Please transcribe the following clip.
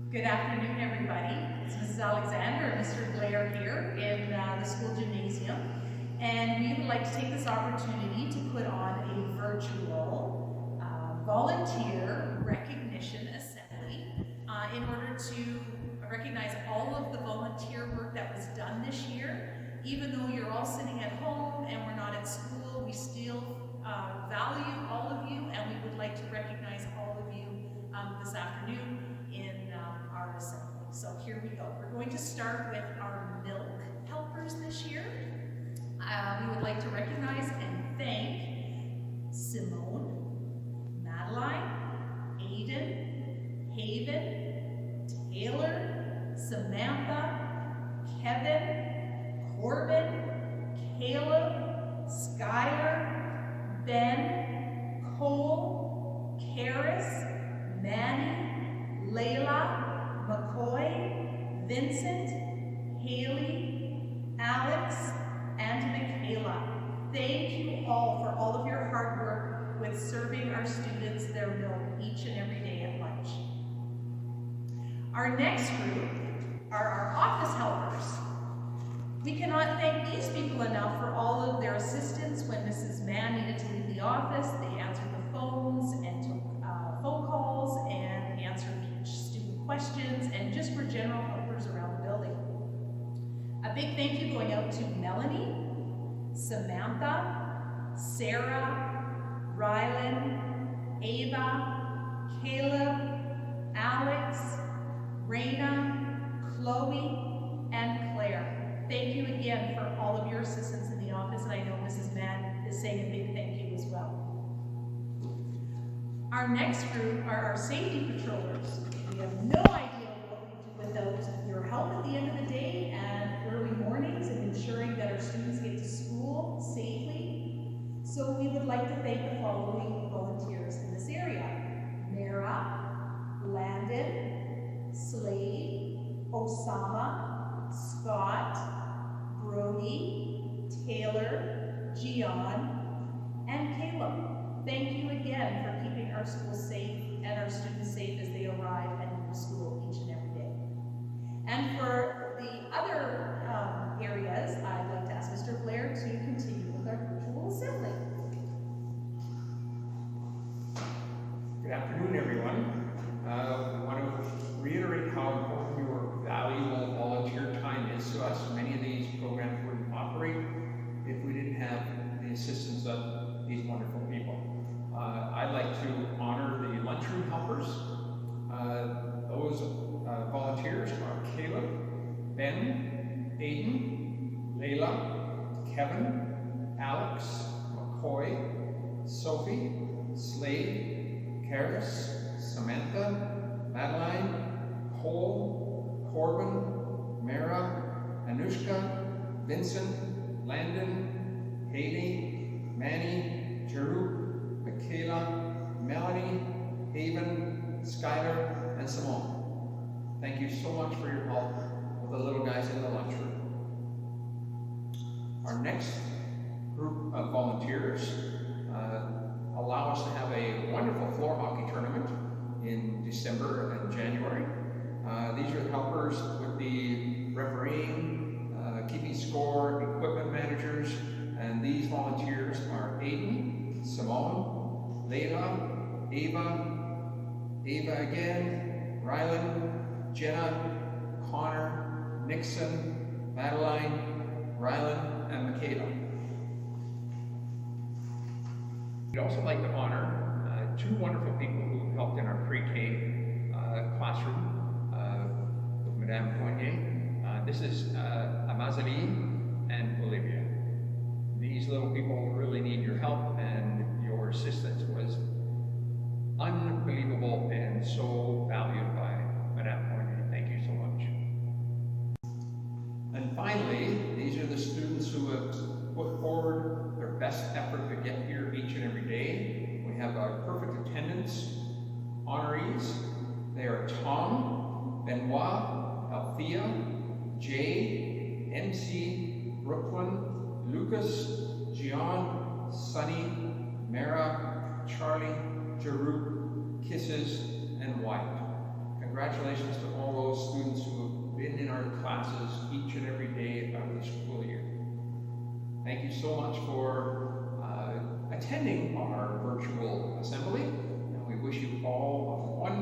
Good afternoon, everybody. It's Mrs. Alexander and Mr. Blair here in the school gymnasium. And we would like to take this opportunity to put on a virtual volunteer recognition assembly in order to recognize all of the volunteer work that was done this year. Even though you're all sitting at home and we're not at school, we still value all of you, and we would like to recognize all of you this afternoon in our assembly. So here we go. We're going to start with our milk helpers this year. We would like to recognize and thank Simone, Madeline, Aiden, Haven, Taylor, Samantha, Kevin, Corbin, Caleb, Skylar, Ben, Cole, Karis, Manny, Layla, McCoy, Vincent, Haley, Alex, and Michaela. Thank you all for all of your hard work with serving our students their milk each and every day at lunch. Our next group are our office helpers. We cannot thank these people enough for all of their assistance when Mrs. Mann needed to leave the office. They answered the phones and took phone calls and answered student questions and just were general helpers around the building. A big thank you going out to Melanie, Samantha, Sarah, Rylan, Ava, Caleb, Alex, Raina, Chloe, and Claire. Thank you again for all of your assistance in the office, and I know Mrs. Mann is saying a big thank you as well. Our next group are our safety patrollers. We have no idea what we do without your help at the end of the day and early mornings and ensuring that our students get to school safely. So we would like to thank the following volunteers in this area: Mara, Landon, Slade, Osama, Scott, Brody, Taylor, Gian, and Caleb. Thank you again for keeping our school safe and our students safe as they arrive and leave school each and every day. And for the other areas, I'd like to ask Mr. Blair to continue with our virtual assembly. Good afternoon, everyone. I want to reiterate how important your valuable volunteer time is to us. Many of these programs wouldn't operate if we didn't have the assistance of these wonderful people. I'd like to honor the lunchroom helpers. Those volunteers are Caleb, Ben, Aiden, Layla, Kevin, Alex, McCoy, Sophie, Slade, Karis, Samantha, Madeline, Cole, Corbin, Mara, Anushka, Vincent, Landon, Haley, Manny, Jeru, Michaela, Melanie, Haven, Skylar, and Simone. Thank you so much for your help with the little guys in the lunchroom. Our next group of volunteers allow us to have a wonderful floor hockey tournament in December and January. These are the helpers with the refereeing, keeping score, equipment managers, and these volunteers are Aiden, Simone, Layla, Ava again, Rylan, Jenna, Connor, Nixon, Madeline, Rylan, and Michaela. We'd also like to honor two wonderful people who helped in our pre-K classroom with Madame Poignet. This is Amazali and Olivia. These little people really need your help, and your assistance was unbelievable and so valued by Madame Poignet. Thank you so much. And finally, these are the students who have put forward their best effort to get here each and every day. We have our perfect attendance honorees. They are Tom, Benoit, Althea, Jay, MC, Brooklyn, Lucas, Gian, Sunny, Mara, Charlie, Jeru, Kisses, and Wyatt. Congratulations to all those students who have been in our classes each and every day of the school year. Thank you so much for attending our virtual assembly, and we wish you all a wonderful